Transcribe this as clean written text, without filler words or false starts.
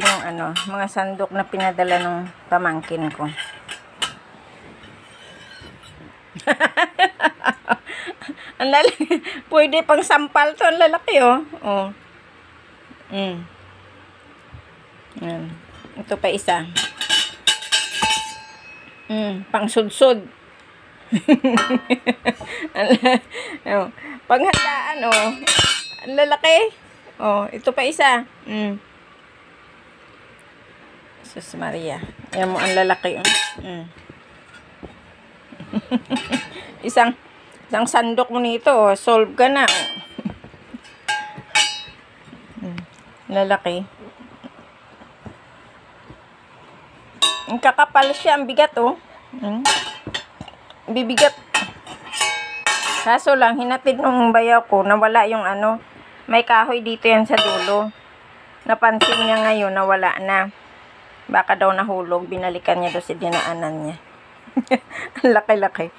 natin yung mga sandok na pinadala ng pamangkin ko. Ang lalaki. Pwede pang sampal to. Ang lalaki, oh. Oh. Yan. Ito pa isa. Pang sudsud. Panghandaan, oh. Ang lalaki. Oh, ito pa isa. Sus Maria. Yan mo, ang lalaki, oh. Isang sandok mo nito, oh. Solve ka na, oh. Lalaki. Ang kakapal siya, ang bigat, oh. Bibigat. Kaso lang, hinatid nung bayaw ko, nawala yung may kahoy dito yan sa dulo. Napansin niya ngayon, nawala na. Baka daw nahulog, binalikan niya doon sa dinaanan niya. Ang laki-laki.